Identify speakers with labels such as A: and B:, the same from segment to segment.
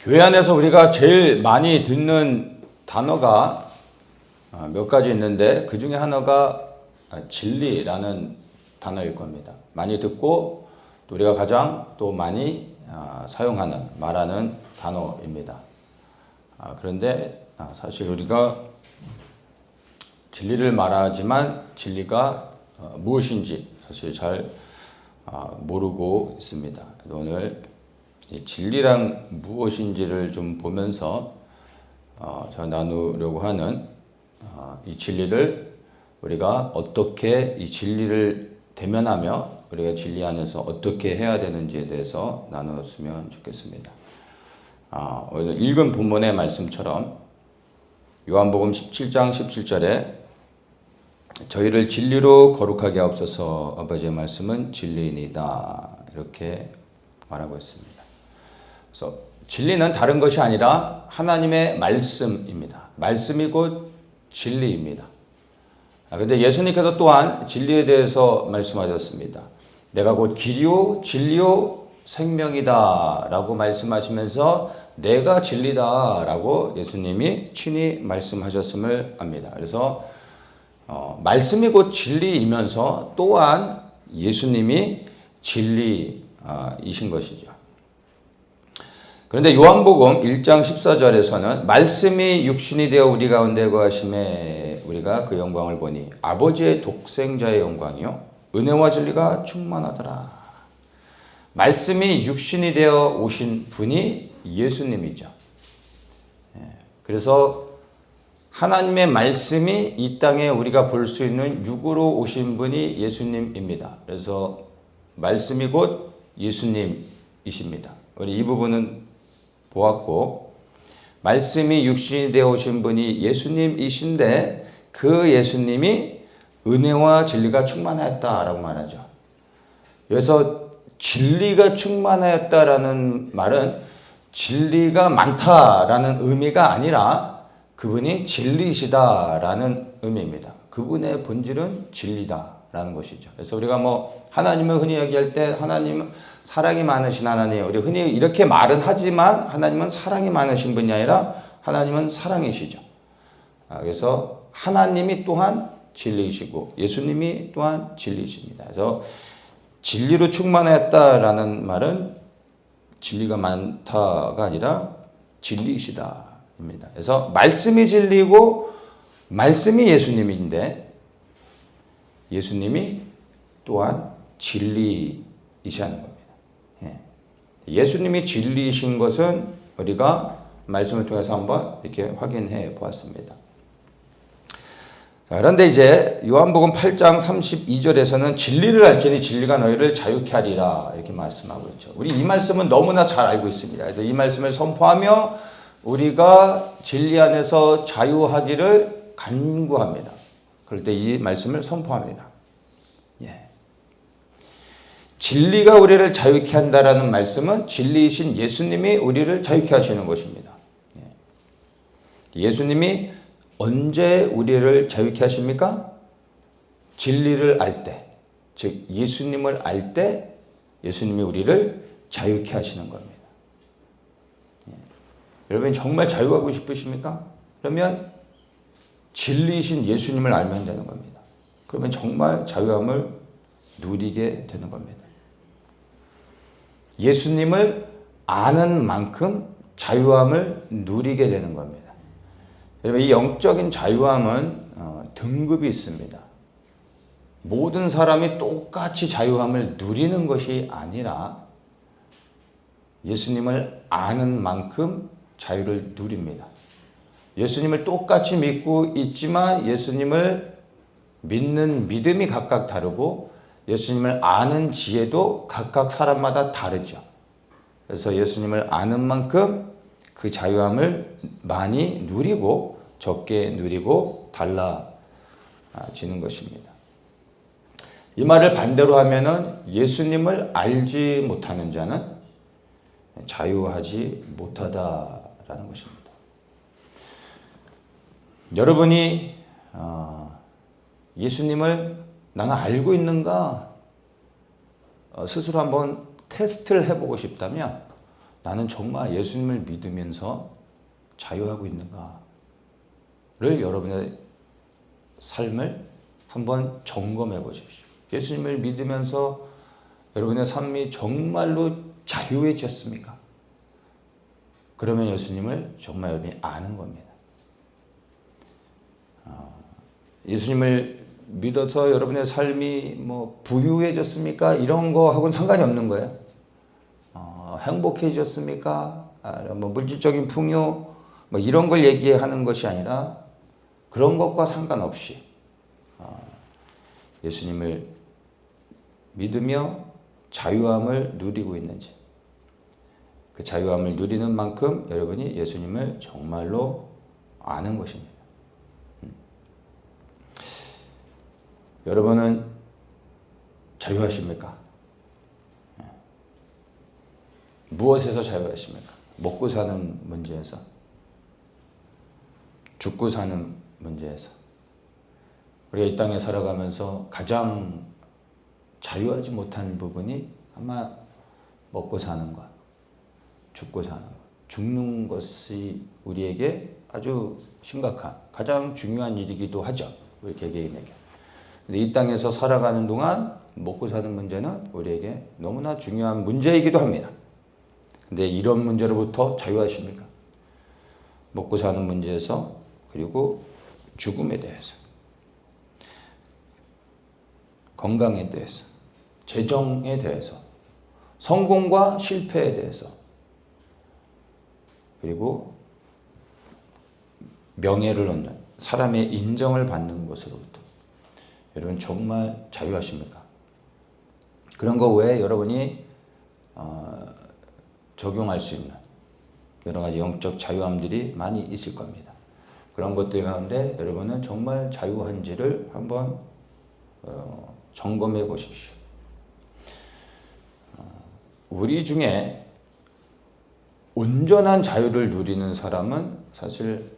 A: 교회 안에서 우리가 제일 많이 듣는 단어가 몇 가지 있는데 그 중에 하나가 진리라는 단어일 겁니다. 많이 듣고 또 우리가 가장 또 많이 사용하는 말하는 단어입니다. 그런데 사실 우리가 진리를 말하지만 진리가 무엇인지 사실 잘 모르고 있습니다. 오늘 이 진리란 무엇인지를 좀 보면서 제가 나누려고 하는 이 진리를 우리가 어떻게 이 진리를 대면하며 우리가 진리 안에서 어떻게 해야 되는지에 대해서 나누었으면 좋겠습니다. 오늘 읽은 본문의 말씀처럼 요한복음 17장 17절에 저희를 진리로 거룩하게 하옵소서 아버지의 말씀은 진리이니이다 이렇게 말하고 있습니다. 그래서 진리는 다른 것이 아니라 하나님의 말씀입니다. 말씀이 곧 진리입니다. 그런데 예수님께서 또한 진리에 대해서 말씀하셨습니다. 내가 곧 길이요 진리요 생명이다 라고 말씀하시면서 내가 진리다 라고 예수님이 친히 말씀하셨음을 압니다. 그래서 말씀이 곧 진리이면서 또한 예수님이 진리이신 것이죠. 그런데 요한복음 1장 14절에서는 말씀이 육신이 되어 우리 가운데 거하심에 우리가 그 영광을 보니 아버지의 독생자의 영광이요 은혜와 진리가 충만하더라. 말씀이 육신이 되어 오신 분이 예수님이죠. 그래서 하나님의 말씀이 이 땅에 우리가 볼 수 있는 육으로 오신 분이 예수님입니다. 그래서 말씀이 곧 예수님이십니다. 우리 이 부분은 보았고 말씀이 육신이 되어 오신 분이 예수님이신데 그 예수님이 은혜와 진리가 충만하였다라고 말하죠. 여기서 진리가 충만하였다라는 말은 진리가 많다라는 의미가 아니라 그분이 진리시다라는 의미입니다. 그분의 본질은 진리다라는 것이죠. 그래서 우리가 하나님을 흔히 얘기할 때 하나님은 사랑이 많으신 하나님, 우리 흔히 이렇게 말은 하지만 하나님은 사랑이 많으신 분이 아니라 하나님은 사랑이시죠. 그래서 하나님이 또한 진리이시고 예수님이 또한 진리이십니다. 그래서 진리로 충만했다라는 말은 진리가 많다가 아니라 진리이시다입니다. 그래서 말씀이 진리고 말씀이 예수님인데 예수님이 또한 진리이시는 겁니다. 예수님이 진리이신 것은 우리가 말씀을 통해서 한번 이렇게 확인해 보았습니다. 그런데 이제 요한복음 8장 32절에서는 진리를 알지니 진리가 너희를 자유케 하리라 이렇게 말씀하고 있죠. 우리 이 말씀은 너무나 잘 알고 있습니다. 그래서 이 말씀을 선포하며 우리가 진리 안에서 자유하기를 간구합니다. 그럴 때 이 말씀을 선포합니다. 진리가 우리를 자유케 한다라는 말씀은 진리이신 예수님이 우리를 자유케 하시는 것입니다. 예수님이 언제 우리를 자유케 하십니까? 진리를 알 때, 즉 예수님을 알 때 예수님이 우리를 자유케 하시는 겁니다. 여러분 정말 자유하고 싶으십니까? 그러면 진리이신 예수님을 알면 되는 겁니다. 그러면 정말 자유함을 누리게 되는 겁니다. 예수님을 아는 만큼 자유함을 누리게 되는 겁니다. 여러분 이 영적인 자유함은 등급이 있습니다. 모든 사람이 똑같이 자유함을 누리는 것이 아니라 예수님을 아는 만큼 자유를 누립니다. 예수님을 똑같이 믿고 있지만 예수님을 믿는 믿음이 각각 다르고 예수님을 아는 지혜도 각각 사람마다 다르죠. 그래서 예수님을 아는 만큼 그 자유함을 많이 누리고 적게 누리고 달라지는 것입니다. 이 말을 반대로 하면은 예수님을 알지 못하는 자는 자유하지 못하다라는 것입니다. 여러분이 예수님을 나는 알고 있는가 스스로 한번 테스트를 해보고 싶다면 나는 정말 예수님을 믿으면서 자유하고 있는가를 여러분의 삶을 한번 점검해 보십시오. 예수님을 믿으면서 여러분의 삶이 정말로 자유해졌습니까? 그러면 예수님을 정말 여러분이 아는 겁니다. 예수님을 믿어서 여러분의 삶이 뭐 부유해졌습니까? 이런 거하고는 상관이 없는 거예요. 행복해졌습니까? 뭐 물질적인 풍요 뭐 이런 걸 얘기하는 것이 아니라 그런 것과 상관없이 예수님을 믿으며 자유함을 누리고 있는지, 그 자유함을 누리는 만큼 여러분이 예수님을 정말로 아는 것입니다. 여러분은 자유하십니까? 무엇에서 자유하십니까? 먹고 사는 문제에서, 죽고 사는 문제에서. 우리가 이 땅에 살아가면서 가장 자유하지 못한 부분이 아마 먹고 사는 것, 죽고 사는 것. 죽는 것이 우리에게 아주 심각한, 가장 중요한 일이기도 하죠. 우리 개개인에게. 근데 이 땅에서 살아가는 동안 먹고 사는 문제는 우리에게 너무나 중요한 문제이기도 합니다. 근데 이런 문제로부터 자유하십니까? 먹고 사는 문제에서, 그리고 죽음에 대해서, 건강에 대해서, 재정에 대해서, 성공과 실패에 대해서, 그리고 명예를 얻는, 사람의 인정을 받는 것으로부터 여러분 정말 자유하십니까? 그런 거 외에 여러분이 적용할 수 있는 여러 가지 영적 자유함들이 많이 있을 겁니다. 그런 것들 가운데 여러분은 정말 자유한지를 한번 점검해 보십시오. 우리 중에 온전한 자유를 누리는 사람은 사실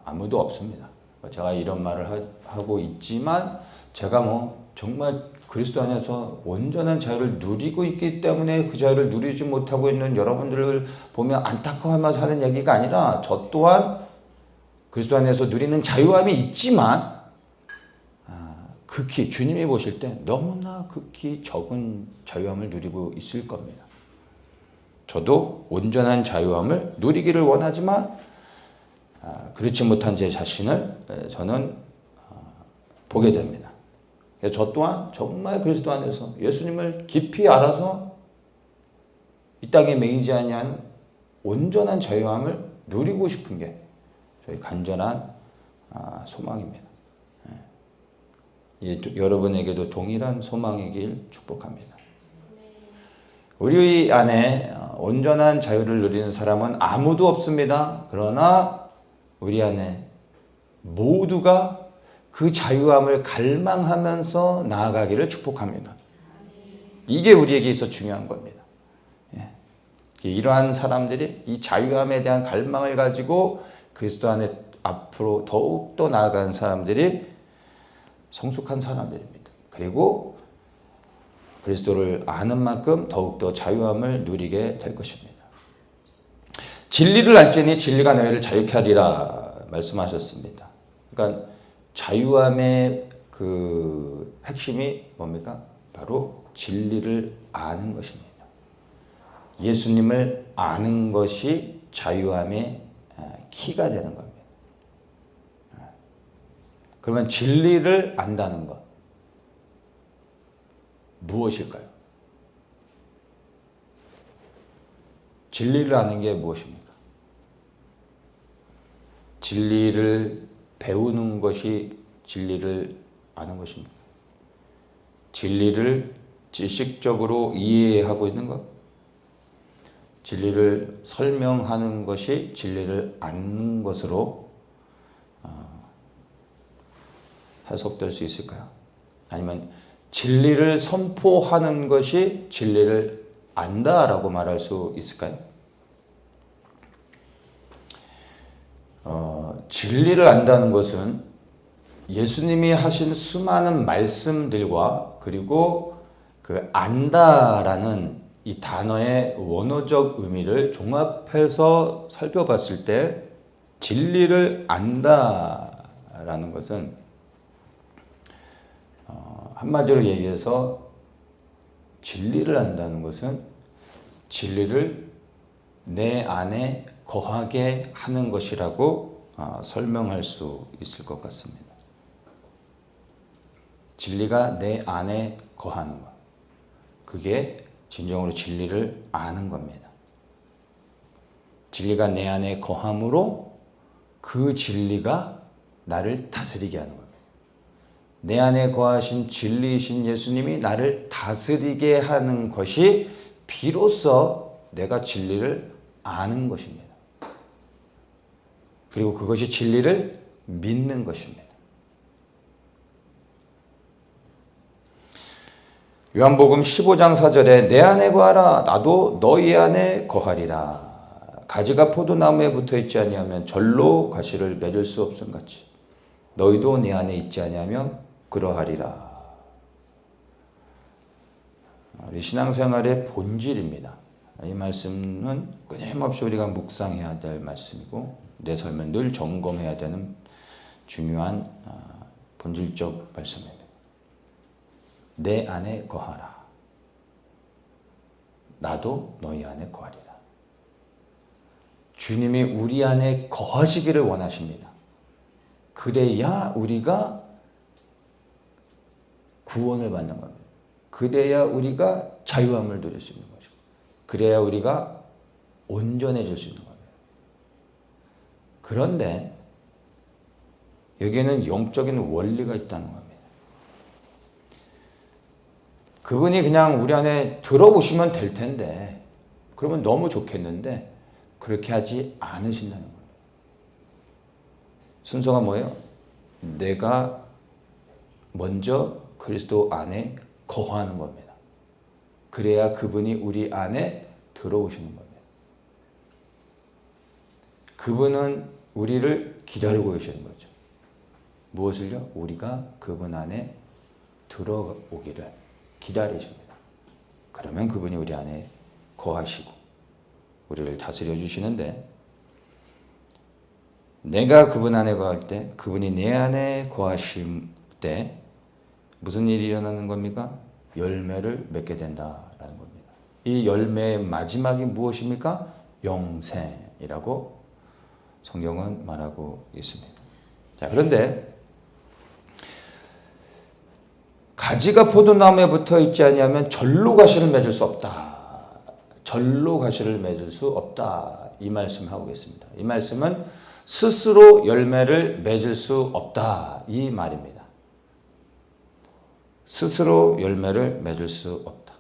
A: 아무도 없습니다. 제가 이런 말을 하고 있지만 제가 뭐 정말 그리스도 안에서 온전한 자유를 누리고 있기 때문에 그 자유를 누리지 못하고 있는 여러분들을 보면 안타까워하면서 하는 얘기가 아니라, 저 또한 그리스도 안에서 누리는 자유함이 있지만 극히 주님이 보실 때 너무나 극히 적은 자유함을 누리고 있을 겁니다. 저도 온전한 자유함을 누리기를 원하지만 그렇지 못한 제 자신을 저는 보게 됩니다. 저 또한 정말 그리스도 안에서 예수님을 깊이 알아서 이 땅에 매이지 아니한 온전한 자유함을 누리고 싶은 게 저희 간절한 소망입니다. 여러분에게도 동일한 소망이길 축복합니다. 우리 안에 온전한 자유를 누리는 사람은 아무도 없습니다. 그러나 우리 안에 모두가 그 자유함을 갈망하면서 나아가기를 축복합니다. 이게 우리에게 있어 중요한 겁니다. 이러한 사람들이 이 자유함에 대한 갈망을 가지고 그리스도 안에 앞으로 더욱더 나아가는 사람들이 성숙한 사람들입니다. 그리고 그리스도를 아는 만큼 더욱더 자유함을 누리게 될 것입니다. 진리를 알지니 진리가 너희를 자유케 하리라 말씀하셨습니다. 그러니까 자유함의 그 핵심이 뭡니까? 바로 진리를 아는 것입니다. 예수님을 아는 것이 자유함의 키가 되는 겁니다. 그러면 진리를 안다는 것, 무엇일까요? 진리를 아는 게 무엇입니까? 진리를 배우는 것이 진리를 아는 것입니까? 진리를 지식적으로 이해하고 있는 것? 진리를 설명하는 것이 진리를 아는 것으로 해석될 수 있을까요? 아니면 진리를 선포하는 것이 진리를 안다라고 말할 수 있을까요? 진리를 안다는 것은 예수님이 하신 수많은 말씀들과 그리고 그 안다라는 이 단어의 원어적 의미를 종합해서 살펴봤을 때 진리를 안다라는 것은 한마디로 얘기해서 진리를 안다는 것은 진리를 내 안에 거하게 하는 것이라고 설명할 수 있을 것 같습니다. 진리가 내 안에 거하는 것. 그게 진정으로 진리를 아는 겁니다. 진리가 내 안에 거함으로 그 진리가 나를 다스리게 하는 겁니다. 내 안에 거하신 진리이신 예수님이 나를 다스리게 하는 것이 비로소 내가 진리를 아는 것입니다. 그리고 그것이 진리를 믿는 것입니다. 요한복음 15장 4절에 내 안에 거하라 나도 너희 안에 거하리라. 가지가 포도나무에 붙어있지 아니하면 절로 가시를 맺을 수 없음같이 너희도 내 안에 있지 아니하면 그러하리라. 우리 신앙생활의 본질입니다. 이 말씀은 끊임없이 우리가 묵상해야 될 말씀이고 내 삶을 늘 점검해야 되는 중요한 본질적 말씀입니다. 내 안에 거하라. 나도 너희 안에 거하리라. 주님이 우리 안에 거하시기를 원하십니다. 그래야 우리가 구원을 받는 겁니다. 그래야 우리가 자유함을 누릴 수 있는 것이고 그래야 우리가 온전해질 수 있는 겁니다. 그런데 여기에는 영적인 원리가 있다는 겁니다. 그분이 그냥 우리 안에 들어오시면 될 텐데 그러면 너무 좋겠는데 그렇게 하지 않으신다는 거예요. 순서가 뭐예요? 내가 먼저 그리스도 안에 거하는 겁니다. 그래야 그분이 우리 안에 들어오시는 겁니다. 그분은 우리를 기다리고 계시는 거죠. 무엇을요? 우리가 그분 안에 들어오기를 기다리십니다. 그러면 그분이 우리 안에 거하시고 우리를 다스려 주시는데 내가 그분 안에 거할 때 그분이 내 안에 거하실 때 무슨 일이 일어나는 겁니까? 열매를 맺게 된다라는 겁니다. 이 열매의 마지막이 무엇입니까? 영생이라고 성경은 말하고 있습니다. 자, 그런데 가지가 포도나무에 붙어 있지 아니하면 절로 가시를 맺을 수 없다. 절로 가시를 맺을 수 없다. 이 말씀을 하고 있습니다. 이 말씀은 스스로 열매를 맺을 수 없다. 이 말입니다. 스스로 열매를 맺을 수 없다.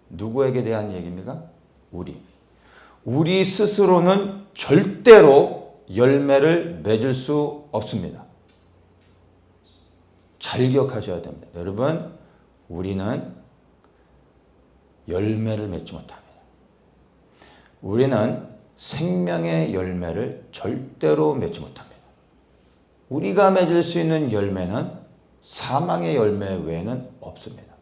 A: 누구에게 대한 얘기입니까? 우리 스스로는 절대로 열매를 맺을 수 없습니다. 잘 기억하셔야 됩니다. 여러분, 우리는 열매를 맺지 못합니다. 우리는 생명의 열매를 절대로 맺지 못합니다. 우리가 맺을 수 있는 열매는 사망의 열매 외에는 없습니다.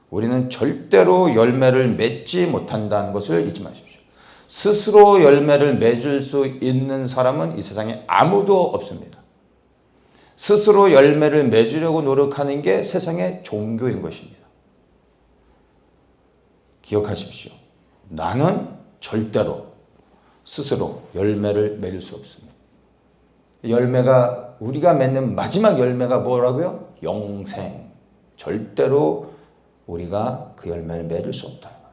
A: 우리는 절대로 열매를 맺지 못한다는 것을 잊지 마십시오. 스스로 열매를 맺을 수 있는 사람은 이 세상에 아무도 없습니다. 스스로 열매를 맺으려고 노력하는 게 세상의 종교인 것입니다. 기억하십시오. 나는 절대로 스스로 열매를 맺을 수 없습니다. 열매가 우리가 맺는 마지막 열매가 뭐라고요? 영생. 절대로 우리가 그 열매를 맺을 수 없다는 거예요.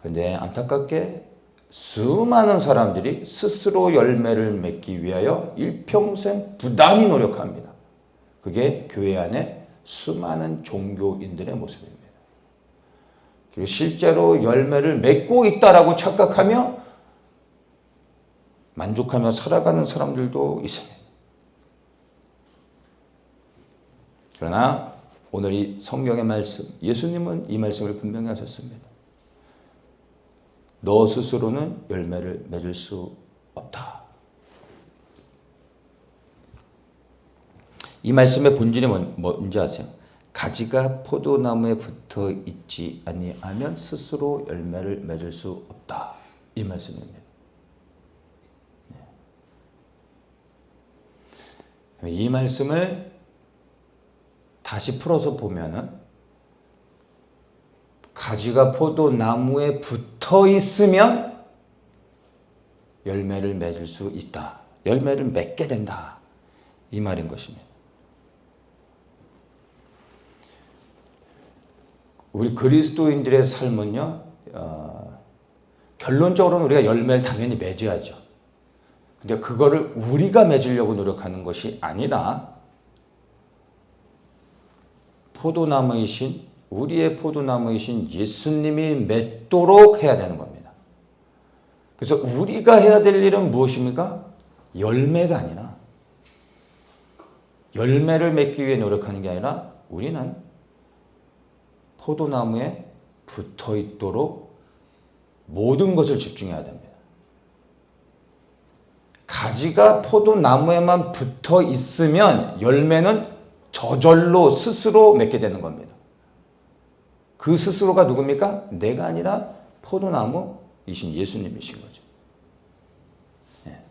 A: 그런데 안타깝게 수많은 사람들이 스스로 열매를 맺기 위하여 일평생 부단히 노력합니다. 그게 교회 안에 수많은 종교인들의 모습입니다. 그리고 실제로 열매를 맺고 있다라고 착각하며 만족하며 살아가는 사람들도 있습니다. 그러나 오늘 이 성경의 말씀, 예수님은 이 말씀을 분명히 하셨습니다. 너 스스로는 열매를 맺을 수 없다. 이 말씀의 본질이 뭔지 아세요? 가지가 포도나무에 붙어 있지 아니하면 스스로 열매를 맺을 수 없다. 이 말씀입니다. 이 말씀을 다시 풀어서 보면은 가지가 포도나무에 붙어 있으면 열매를 맺을 수 있다. 열매를 맺게 된다. 이 말인 것입니다. 우리 그리스도인들의 삶은요, 결론적으로는 우리가 열매를 당연히 맺어야죠. 근데 그거를 우리가 맺으려고 노력하는 것이 아니라 우리의 포도나무이신 예수님이 맺도록 해야 되는 겁니다. 그래서 우리가 해야 될 일은 무엇입니까? 열매가 아니라, 열매를 맺기 위해 노력하는 게 아니라 우리는 포도나무에 붙어 있도록 모든 것을 집중해야 됩니다. 가지가 포도나무에만 붙어 있으면 열매는 저절로 스스로 맺게 되는 겁니다. 그 스스로가 누굽니까? 내가 아니라 포도나무이신 예수님이신 거죠. 네.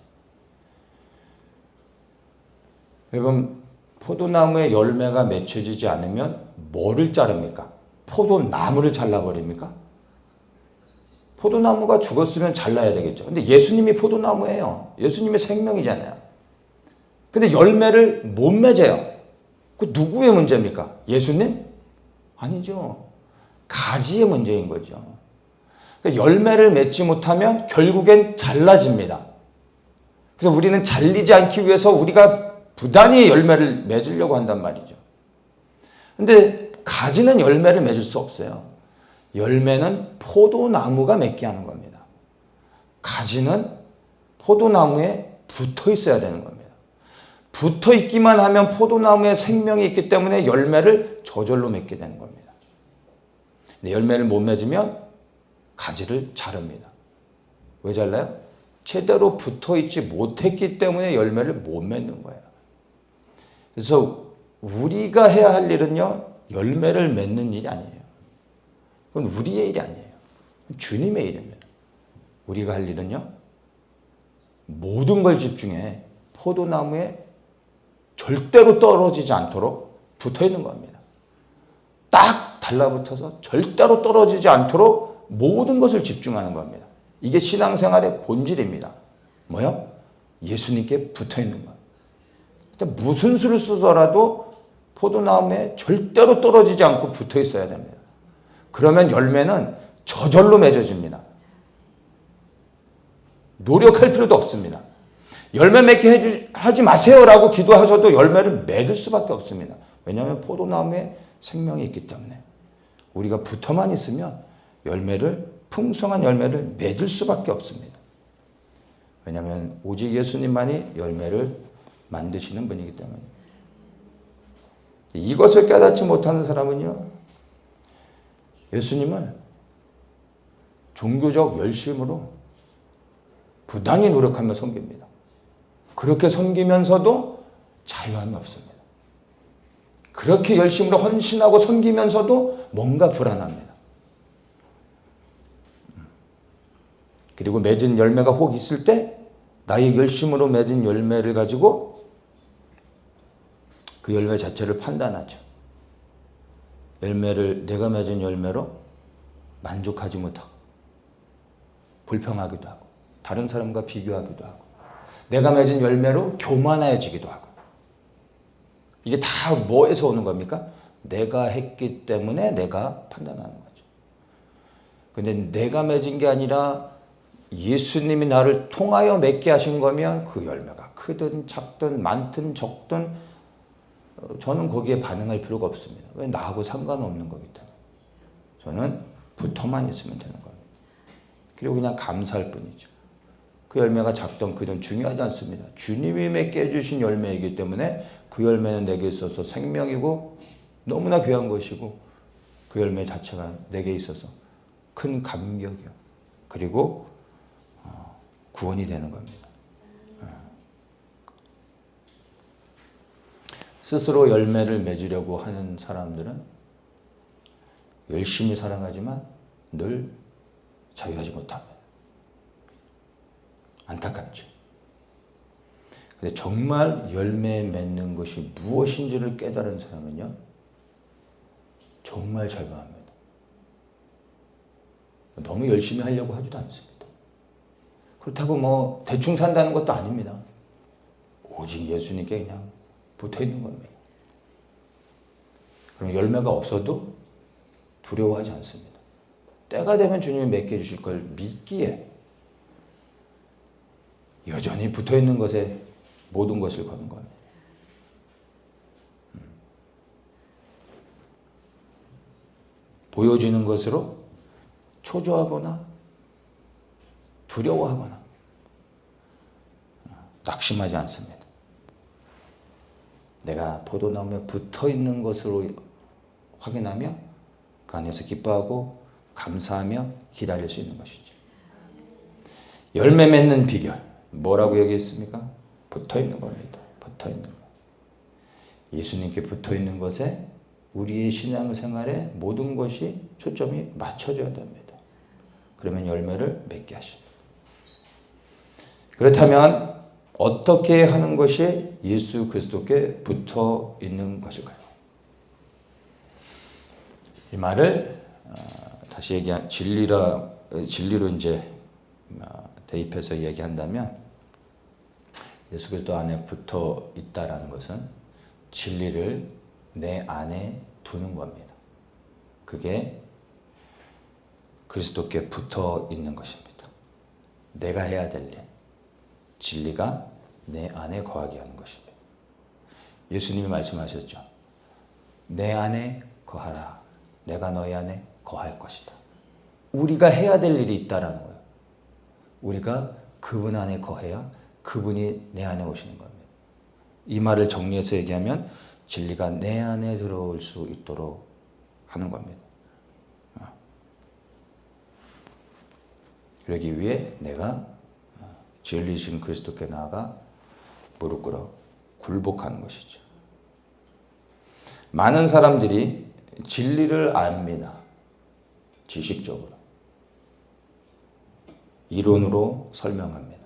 A: 여러분, 포도나무에 열매가 맺혀지지 않으면 뭐를 자릅니까? 포도나무를 잘라버립니까? 포도나무가 죽었으면 잘라야 되겠죠. 근데 예수님이 포도나무예요. 예수님의 생명이잖아요. 근데 열매를 못 맺어요. 그 누구의 문제입니까? 예수님? 아니죠. 가지의 문제인 거죠. 그러니까 열매를 맺지 못하면 결국엔 잘라집니다. 그래서 우리는 잘리지 않기 위해서 우리가 부단히 열매를 맺으려고 한단 말이죠. 근데 가지는 열매를 맺을 수 없어요. 열매는 포도나무가 맺게 하는 겁니다. 가지는 포도나무에 붙어 있어야 되는 겁니다. 붙어 있기만 하면 포도나무에 생명이 있기 때문에 열매를 저절로 맺게 되는 겁니다. 근데 열매를 못 맺으면 가지를 자릅니다. 왜 잘라요? 제대로 붙어 있지 못했기 때문에 열매를 못 맺는 거예요. 그래서 우리가 해야 할 일은요, 열매를 맺는 일이 아니에요. 그건 우리의 일이 아니에요. 주님의 일입니다. 우리가 할 일은요, 모든 걸 집중해 포도나무에 절대로 떨어지지 않도록 붙어 있는 겁니다. 딱 달라붙어서 절대로 떨어지지 않도록 모든 것을 집중하는 겁니다. 이게 신앙생활의 본질입니다. 뭐요? 예수님께 붙어 있는 것. 무슨 수를 쓰더라도 포도나무에 절대로 떨어지지 않고 붙어 있어야 됩니다. 그러면 열매는 저절로 맺어집니다. 노력할 필요도 없습니다. 열매 맺게 하지 마세요라고 기도하셔도 열매를 맺을 수밖에 없습니다. 왜냐하면 포도나무에 생명이 있기 때문에. 우리가 붙어만 있으면 풍성한 열매를 맺을 수밖에 없습니다. 왜냐하면 오직 예수님만이 열매를 만드시는 분이기 때문에. 이것을 깨닫지 못하는 사람은요, 예수님을 종교적 열심으로 부단히 노력하며 섬깁니다. 그렇게 섬기면서도 자유함이 없습니다. 그렇게 열심으로 헌신하고 섬기면서도 뭔가 불안합니다. 그리고 맺은 열매가 혹 있을 때 나의 열심으로 맺은 열매를 가지고 그 열매 자체를 판단하죠. 내가 맺은 열매로 만족하지 못하고 불평하기도 하고 다른 사람과 비교하기도 하고 내가 맺은 열매로 교만해지기도 하고. 이게 다 뭐에서 오는 겁니까? 내가 했기 때문에 내가 판단하는 거죠. 근데 내가 맺은 게 아니라 예수님이 나를 통하여 맺게 하신 거면 그 열매가 크든 작든 많든 적든 저는 거기에 반응할 필요가 없습니다. 왜? 나하고 상관없는 거기 때문에. 저는 붙어만 있으면 되는 겁니다. 그리고 그냥 감사할 뿐이죠. 그 열매가 작든 크든 중요하지 않습니다. 주님이 맺게 해주신 열매이기 때문에 그 열매는 내게 있어서 생명이고 너무나 귀한 것이고 그 열매 자체가 내게 있어서 큰 감격이요. 그리고 구원이 되는 겁니다. 스스로 열매를 맺으려고 하는 사람들은 열심히 살아가지만 늘 자유하지 못합니다. 안타깝죠. 근데 정말 열매 맺는 것이 무엇인지를 깨달은 사람은요, 정말 절망합니다. 너무 열심히 하려고 하지도 않습니다. 그렇다고 뭐 대충 산다는 것도 아닙니다. 오직 예수님께 그냥 붙어 있는 겁니다. 그럼 열매가 없어도 두려워하지 않습니다. 때가 되면 주님이 맺게 해주실 걸 믿기에 여전히 붙어 있는 것에 모든 것을 거는 겁니다. 보여지는 것으로 초조하거나 두려워하거나 낙심하지 않습니다. 내가 포도나무에 붙어 있는 것으로 확인하며 그 안에서 기뻐하고 감사하며 기다릴 수 있는 것이죠. 열매 맺는 비결 뭐라고 얘기했습니까? 붙어 있는 겁니다. 붙어 있는 것. 예수님께 붙어 있는 것에 우리의 신앙생활에 모든 것이 초점이 맞춰져야 됩니다. 그러면 열매를 맺게 하십니다. 그렇다면 어떻게 하는 것이 예수 그리스도께 붙어 있는 것일까요? 이 말을 다시 얘기한 진리로 이제 대입해서 얘기한다면 예수 그리스도 안에 붙어 있다라는 것은 진리를 내 안에 두는 겁니다. 그게 그리스도께 붙어 있는 것입니다. 내가 해야 될 일, 진리가 내 안에 거하게 하는 것입니다. 예수님이 말씀하셨죠. 내 안에 거하라. 내가 너희 안에 거할 것이다. 우리가 해야 될 일이 있다라는 거예요. 우리가 그분 안에 거해야 그분이 내 안에 오시는 겁니다. 이 말을 정리해서 얘기하면 진리가 내 안에 들어올 수 있도록 하는 겁니다. 그러기 위해 내가 진리신 그리스도께 나아가 무릎 꿇어 굴복하는 것이죠. 많은 사람들이 진리를 압니다. 지식적으로. 이론으로 설명합니다.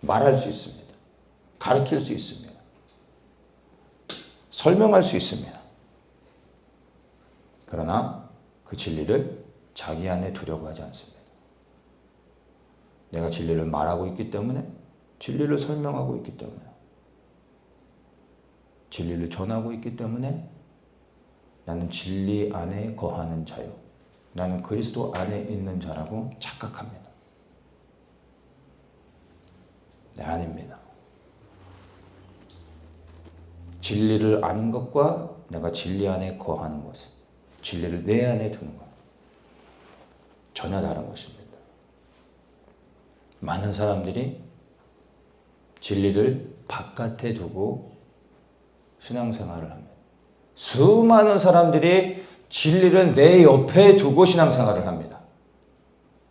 A: 말할 수 있습니다. 가르칠 수 있습니다. 설명할 수 있습니다. 그러나 그 진리를 자기 안에 두려고 하지 않습니다. 내가 진리를 말하고 있기 때문에, 진리를 설명하고 있기 때문에, 진리를 전하고 있기 때문에 나는 진리 안에 거하는 자요. 나는 그리스도 안에 있는 자라고 착각합니다. 네, 아닙니다. 진리를 아는 것과 내가 진리 안에 거하는 것, 진리를 내 안에 두는 것, 전혀 다른 것입니다. 많은 사람들이 진리를 바깥에 두고 신앙생활을 합니다. 수많은 사람들이 진리를 내 옆에 두고 신앙생활을 합니다.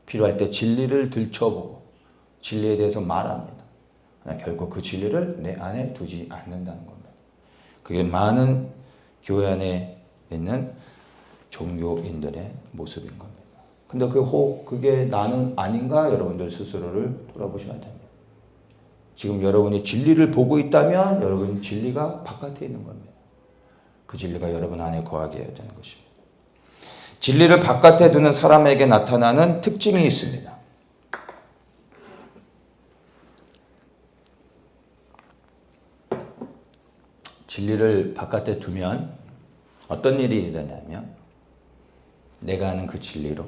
A: 필요할 때 진리를 들춰보고 진리에 대해서 말합니다. 그러나 결국 그 진리를 내 안에 두지 않는다는 겁니다. 그게 많은 교회 안에 있는 종교인들의 모습인 겁니다. 근데 그게 나는 아닌가? 여러분들 스스로를 돌아보셔야 됩니다. 지금 여러분이 진리를 보고 있다면 여러분 진리가 바깥에 있는 겁니다. 그 진리가 여러분 안에 거하게 해야 되는 것입니다. 진리를 바깥에 두는 사람에게 나타나는 특징이 있습니다. 진리를 바깥에 두면 어떤 일이 일어나냐면 내가 아는 그 진리로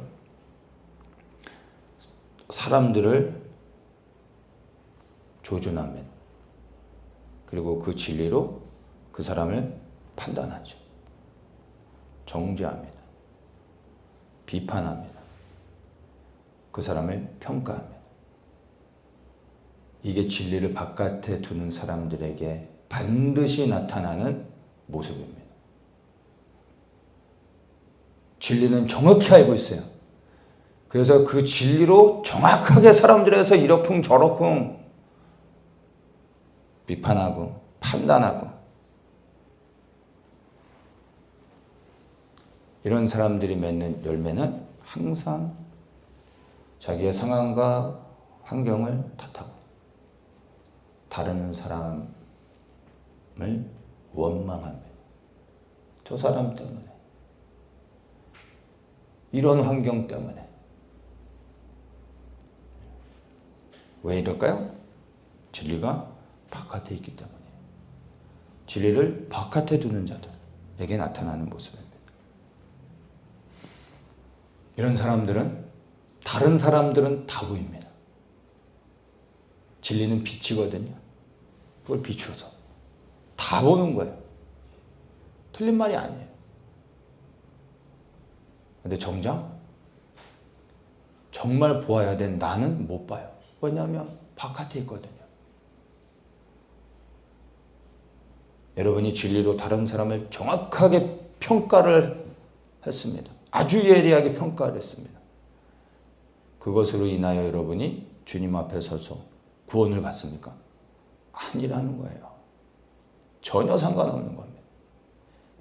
A: 사람들을 조준합니다. 그리고 그 진리로 그 사람을 판단하죠. 정죄합니다. 비판합니다. 그 사람을 평가합니다. 이게 진리를 바깥에 두는 사람들에게 반드시 나타나는 모습입니다. 진리는 정확히 알고 있어요. 그래서 그 진리로 정확하게 사람들에서 이러쿵 저러쿵 비판하고 판단하고 이런 사람들이 맺는 열매는 항상 자기의 상황과 환경을 탓하고 다른 사람을 원망합니다. 저 사람 때문에, 이런 환경 때문에. 왜 이럴까요? 진리가 바깥에 있기 때문이에요. 진리를 바깥에 두는 자들에게 나타나는 모습입니다. 이런 사람들은 다른 사람들은 다 보입니다. 진리는 빛이거든요. 그걸 비추어서 다 보는 거예요. 틀린 말이 아니에요. 근데 정작 정말 보아야 된 나는 못 봐요. 왜냐하면 바깥에 있거든요. 여러분이 진리로 다른 사람을 정확하게 평가를 했습니다. 아주 예리하게 평가를 했습니다. 그것으로 인하여 여러분이 주님 앞에 서서 구원을 받습니까? 아니라는 거예요. 전혀 상관없는 겁니다.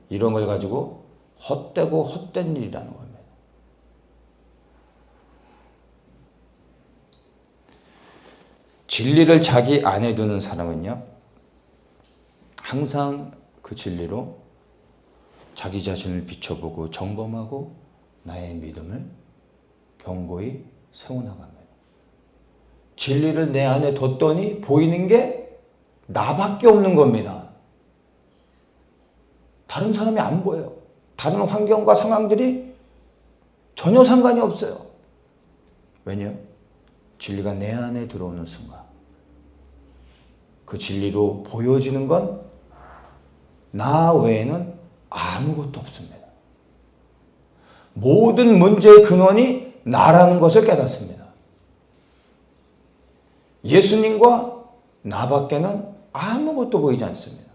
A: 이런 걸 가지고 헛되고 헛된 일이라는 겁니다. 진리를 자기 안에 두는 사람은요, 항상 그 진리로 자기 자신을 비춰보고 점검하고 나의 믿음을 견고히 세워나갑니다. 진리를 내 안에 뒀더니 보이는 게 나밖에 없는 겁니다. 다른 사람이 안 보여요. 다른 환경과 상황들이 전혀 상관이 없어요. 왜냐? 진리가 내 안에 들어오는 순간 그 진리로 보여지는 건 나 외에는 아무것도 없습니다. 모든 문제의 근원이 나라는 것을 깨닫습니다. 예수님과 나밖에는 아무것도 보이지 않습니다.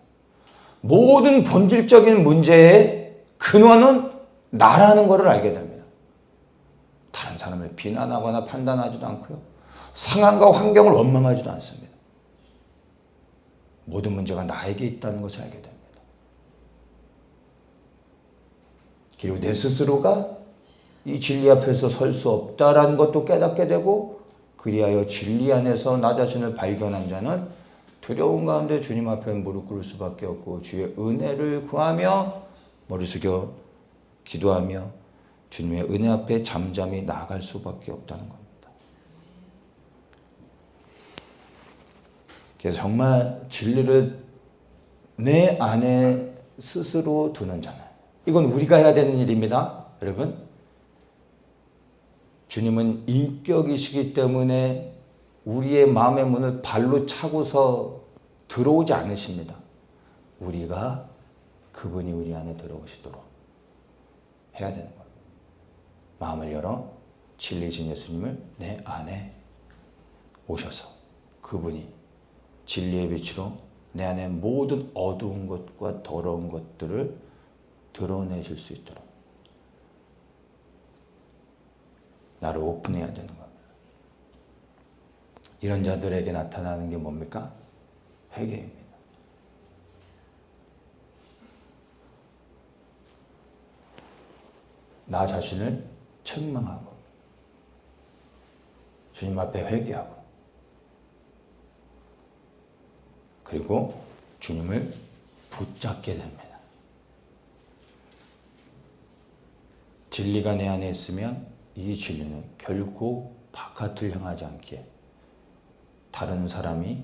A: 모든 본질적인 문제의 근원은 나라는 것을 알게 됩니다. 다른 사람을 비난하거나 판단하지도 않고요. 상황과 환경을 원망하지도 않습니다. 모든 문제가 나에게 있다는 것을 알게 됩니다. 그리고 내 스스로가 이 진리 앞에서 설 수 없다라는 것도 깨닫게 되고, 그리하여 진리 안에서 나 자신을 발견한 자는 두려움 가운데 주님 앞에 무릎 꿇을 수밖에 없고 주의 은혜를 구하며 머리 숙여 기도하며 주님의 은혜 앞에 잠잠히 나아갈 수밖에 없다는 겁니다. 그래서 정말 진리를 내 안에 스스로 두는 자는, 이건 우리가 해야 되는 일입니다. 여러분, 주님은 인격이시기 때문에 우리의 마음의 문을 발로 차고서 들어오지 않으십니다. 우리가 그분이 우리 안에 들어오시도록 해야 되는 겁니다. 마음을 열어 진리신 예수님을 내 안에 오셔서 그분이 진리의 빛으로 내 안에 모든 어두운 것과 더러운 것들을 드러내실 수 있도록 나를 오픈해야 되는 겁니다. 이런 자들에게 나타나는 게 뭡니까? 회개입니다. 나 자신을 책망하고 주님 앞에 회개하고 그리고 주님을 붙잡게 됩니다. 진리가 내 안에 있으면 이 진리는 결코 바깥을 향하지 않기에 다른 사람이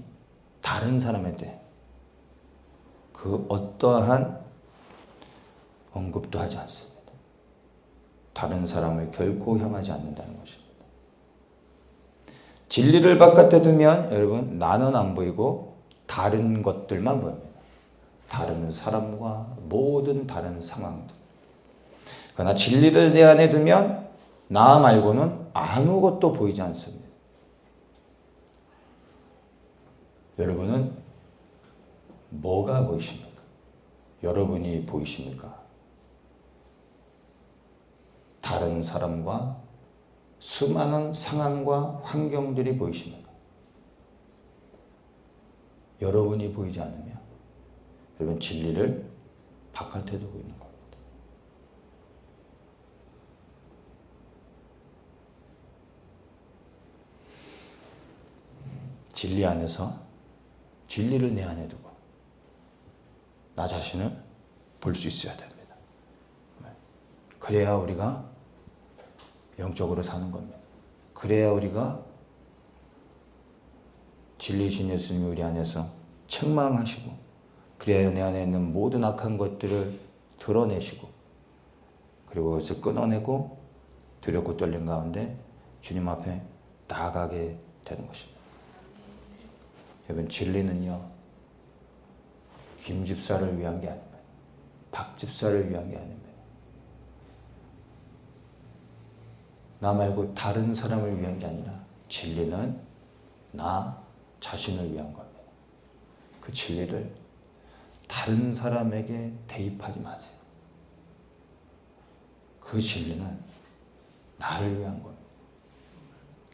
A: 다른 사람한테 그 어떠한 언급도 하지 않습니다. 다른 사람을 결코 향하지 않는다는 것입니다. 진리를 바깥에 두면 여러분 나는 안 보이고 다른 것들만 보입니다. 다른 사람과 모든 다른 상황들. 그러나 진리를 내 안에 두면 나 말고는 아무것도 보이지 않습니다. 여러분은 뭐가 보이십니까? 여러분이 보이십니까? 다른 사람과 수많은 상황과 환경들이 보이십니까? 여러분이 보이지 않으면 여러분 진리를 바깥에 두고 있는 겁니다. 진리 안에서 진리를 내 안에 두고 나 자신을 볼 수 있어야 됩니다. 그래야 우리가 영적으로 사는 겁니다. 그래야 우리가 진리이신 예수님이 우리 안에서 책망하시고, 그래야 내 안에 있는 모든 악한 것들을 드러내시고, 그리고 그것을 끊어내고 두렵고 떨림 가운데 주님 앞에 나아가게 되는 것입니다. 여러분, 진리는요, 김 집사를 위한 게 아닙니다. 박 집사를 위한 게 아닙니다. 나 말고 다른 사람을 위한 게 아니라 진리는 나 자신을 위한 겁니다. 그 진리를 다른 사람에게 대입하지 마세요. 그 진리는 나를 위한 겁니다.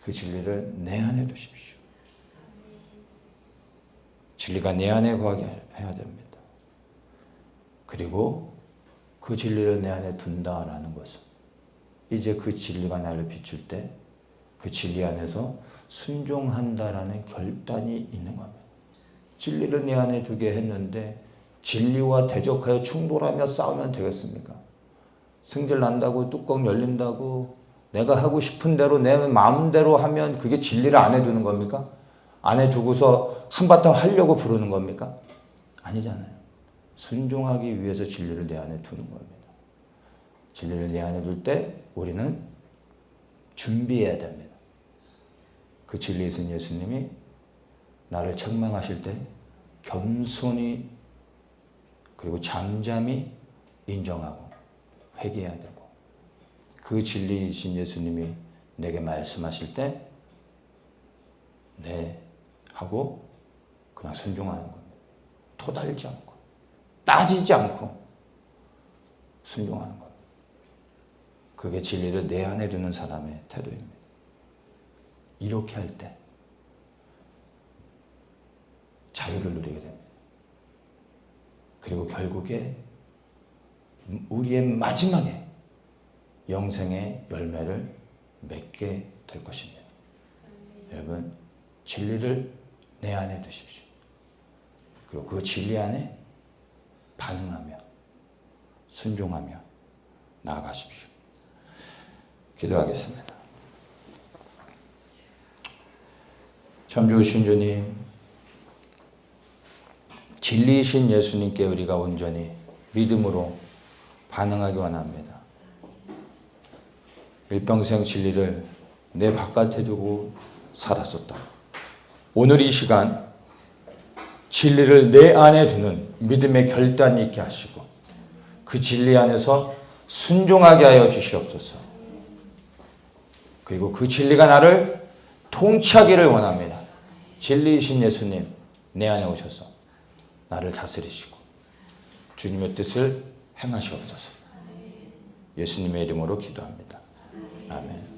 A: 그 진리를 내 안에 두십시오. 진리가 내 안에 거하게 해야 됩니다. 그리고 그 진리를 내 안에 둔다라는 것은 이제 그 진리가 나를 비출 때 그 진리 안에서 순종한다라는 결단이 있는 겁니다. 진리를 내 안에 두게 했는데 진리와 대적하여 충돌하며 싸우면 되겠습니까? 승질 난다고 뚜껑 열린다고 내가 하고 싶은 대로 내 마음대로 하면 그게 진리를 안에 두는 겁니까? 안에 두고서 한바탕 하려고 부르는 겁니까? 아니잖아요. 순종하기 위해서 진리를 내 안에 두는 겁니다. 진리를 내 안에 둘 때 우리는 준비해야 됩니다. 그 진리이신 예수님이 나를 책망하실 때 겸손히 그리고 잠잠히 인정하고 회개해야 되고, 그 진리이신 예수님이 내게 말씀하실 때 네 하고 그냥 순종하는 겁니다. 토달지 않고 따지지 않고 순종하는 겁니다. 그게 진리를 내 안에 두는 사람의 태도입니다. 이렇게 할 때 자유를 누리게 됩니다. 그리고 결국에 우리의 마지막에 영생의 열매를 맺게 될 것입니다. 여러분, 진리를 내 안에 두십시오. 그리고 그 진리 안에 반응하며 순종하며 나아가십시오. 기도하겠습니다. 참 좋으신 주님, 진리이신 예수님께 우리가 온전히 믿음으로 반응하기 원합니다. 일평생 진리를 내 바깥에 두고 살았었다. 오늘 이 시간 진리를 내 안에 두는 믿음의 결단이 있게 하시고 그 진리 안에서 순종하게 하여 주시옵소서. 그리고 그 진리가 나를 통치하기를 원합니다. 진리이신 예수님, 내 안에 오셔서 나를 다스리시고 주님의 뜻을 행하시옵소서. 예수님의 이름으로 기도합니다. 아멘.